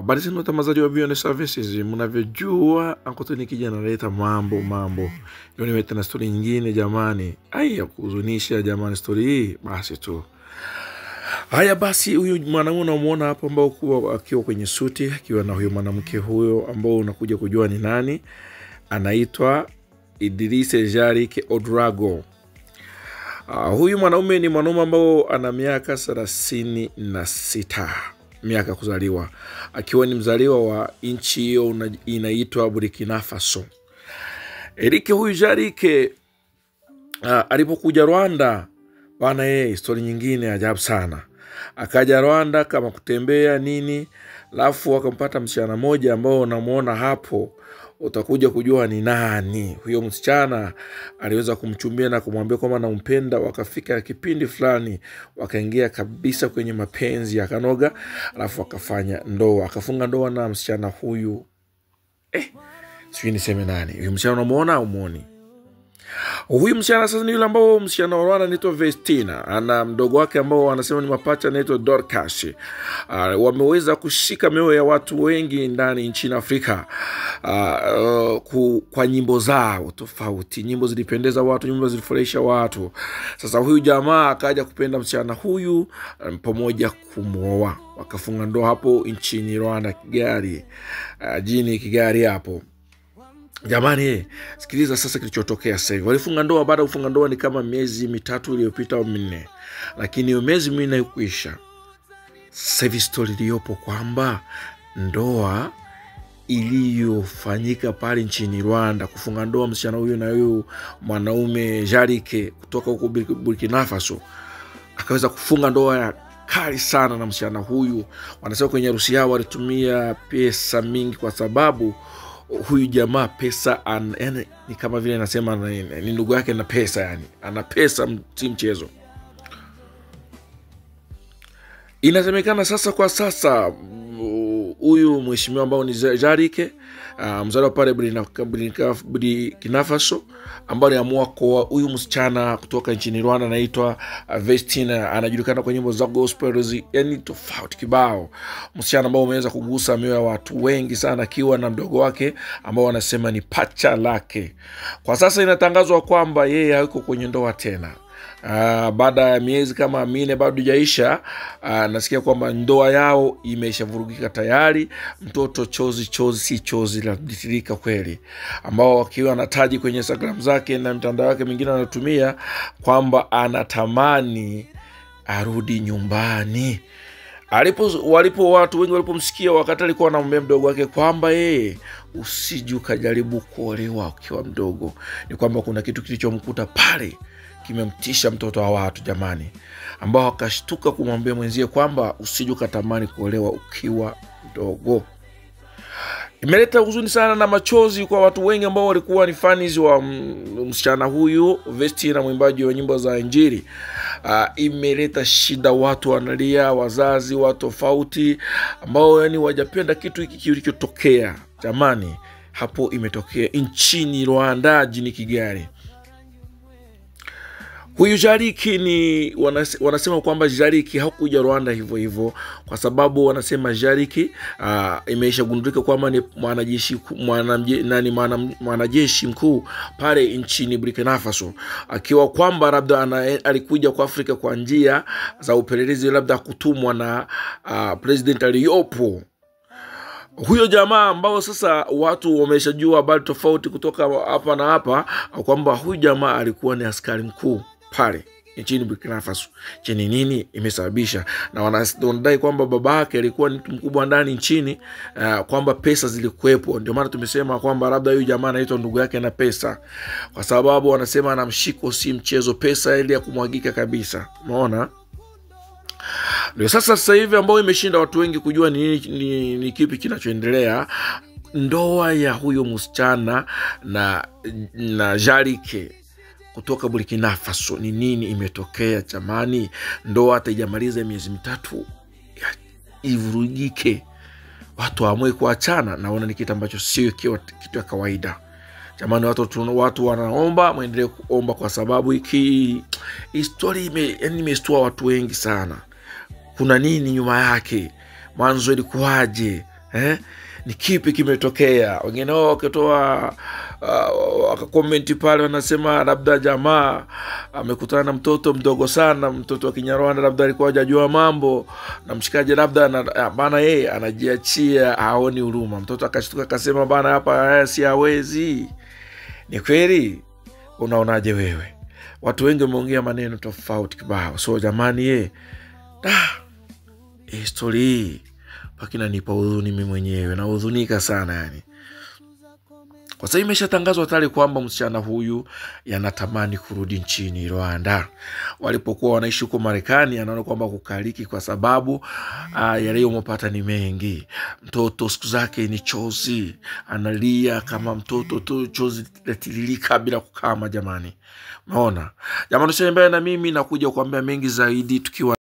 Habari zenu watazamaji wa Beyond Services, mnavyojua Uncle ni kijana analeta mambo. Leo nimeleta na story nyingine jamani. Ya kuhuzunisha jamani story hii basi tu. Haya basi, huyu mwanamume unamuona hapo ambao akiwa kwenye suti akiwa na huyo mwanamke huyo ambao unakuja kujua ni nani. Anaitwa Idrisse Jarick Ouedraogo. Huyu mwanaume ni mwanaume ambao ana miaka 36. Miaka kuzaliwa, akiwa ni mzaliwa wa nchi hiyo inaitwa Burkina Faso. Huyu Jarick alipokuja Rwanda bana, story nyingine ajabu sana. Akaja Rwanda kama kutembea nini, alafu akampata msichana mmoja ambao unamuona hapo, utakuja kujua ni nani. Huyo msichana aliweza kumchumbia na kumwambia kwamba anampenda, wakafika kipindi fulani wakaingia kabisa kwenye mapenzi ya kanoga, alafu akafanya ndoa, akafunga ndoa na msichana huyu. Sijui niseme nani. Huyu msichana unamuona au muoni? Huyu msichana sasa ni yule ambao msichana wa Rwanda anaitwa Vestina. Ana mdogo wake ambao wanasema ni mapacha anaitwa Dorcas. Wameweza kushika mioyo ya watu wengi ndani nchini Afrika kwa nyimbo zao tofauti. Nyimbo zilipendeza watu, nyimbo zilifurahisha watu. Sasa huyu jamaa akaja kupenda msichana huyu pamoja kumuoa. Wakafunga ndoa hapo nchini Rwanda, Kigali, jini Kigali hapo. Jamani, sikiliza sasa kilichotokea sasa hivi. Walifunga ndoa, baada ya kufunga ndoa ni kama miezi 3 iliyopita au 4. Lakini hiyo miezi 4 haikuisha. Sasa hivi story iliyopo kwamba ndoa iliyofanyika pale nchini Rwanda, kufunga ndoa msichana huyu na huyu mwanaume Jarick kutoka huko Burkina Faso, akaweza kufunga ndoa ya kali sana na msichana huyu. Wanasema kwenye harusi yao walitumia pesa mingi kwa sababu huyu jamaa pesa yani ni kama vile anasema ni ndugu yake na pesa, yani ana pesa si mchezo. Inasemekana sasa kwa sasa huyu mheshimiwa ambao ni Jarick mzaliwa pale Burkina Faso, ambaye aliamua kwa huyu msichana kutoka nchini Rwanda anaitwa Vestina, anajulikana kwa nyimbo za gospel yani tofauti kibao. Msichana ambao umeweza kugusa mioyo ya watu wengi sana, akiwa na mdogo wake ambao wanasema ni pacha lake. Kwa sasa inatangazwa kwamba yeye hayuko kwenye ndoa tena. Baada ya miezi kama 4 bado hajaisha, nasikia kwamba ndoa yao imeshavurugika tayari. Mtoto chozi si chozi la ditirika kweli, ambao akiwa anataji kwenye Instagram zake na mtandao wake mwingine anatumia kwamba anatamani arudi nyumbani. Walipo watu wengi walipomsikia wakati alikuwa anamwambia mdogo wake kwamba usije ukajaribu kuolewa ukiwa mdogo, ni kwamba kuna kitu kilichomkuta pale kimemtisha mtoto wa watu jamani, ambao akashtuka kumwambia mwenzie kwamba usije ukatamani kuolewa ukiwa mdogo. Imeleta huzuni sana na machozi kwa watu wengi ambao walikuwa ni fans wa msichana huyu Vestina, mwimbaji wa nyimbo za Injili. Imeleta shida, watu wanalia, wazazi, watu tofauti ambao yani wajapenda kitu hiki kilichotokea jamani. Hapo imetokea nchini Rwanda, jini Kigali. Huyu Jarick ni wanasema kwamba Jarick hakuja Rwanda hivyo kwa sababu wanasema Jarick imeshagundulika kwamba ni mwanajeshi mkuu pale nchini Burkina Faso, akiwa kwamba labda alikuja kwa Afrika kwa njia za upelelezi, labda kutumwa na president aliyopo. Huyo jamaa ambao sasa watu wameshajua habari tofauti kutoka hapa na hapa kwamba huyu jamaa alikuwa ni askari mkuu pale nchini Burkina Faso. Chini nini imesababisha, na wanadai kwamba baba yake alikuwa ni mtu mkubwa ndani nchini, kwamba pesa zilikuwepo. Ndio maana tumesema kwamba labda huyu jamaa anaitwa ndugu yake na pesa, kwa sababu wanasema ana mshiko si mchezo, pesa ile ya kumwagika kabisa. Umeona? Ndio sasa hivi ambao imeshinda watu wengi kujua ni kipi kinachoendelea. Ndoa ya huyo msichana na Jarick kutoka Burkina Faso, ni nini imetokea jamani? Ndoa hata haijamaliza miezi 3 ivurugike, watu waamue kuachana. Naona ni kitu ambacho sio kitu ya kawaida jamani. Watu wanaomba, muendelee kuomba, kwa sababu hii story imestua watu wengi sana. Kuna nini nyuma yake? Mwanzo ilikuwaje? Ni kipi kimetokea? Wengine wao wakitoa wakakomenti pale, wanasema labda jamaa amekutana na mtoto mdogo sana, mtoto wa Kinyarwanda, labda alikuwa hajajua mambo, na mshikaji labda bana yeye anajiachia, haoni huruma. Mtoto akashtuka akasema bana hapa si hawezi. Ni kweli? Unaonaje wewe? Watu wengi wameongea maneno tofauti kibao. So jamani story pakina nipa huzuni mimi mwenyewe, na huzunika sana yani. Kwa sababu imeshatangazwa tayari kwamba msichana huyu yanatamani kurudi nchini Rwanda. Walipokuwa wanaishi huko Marekani, anaona kwamba kukaliki kwa sababu yale yomopata ni mengi. Mtoto siku zake ni chozi, analia kama mtoto tu, chozi latiririka bila kukama jamani. Unaona? Jamani, usiende mbali na mimi, nakuja kuambia mengi zaidi tukiwa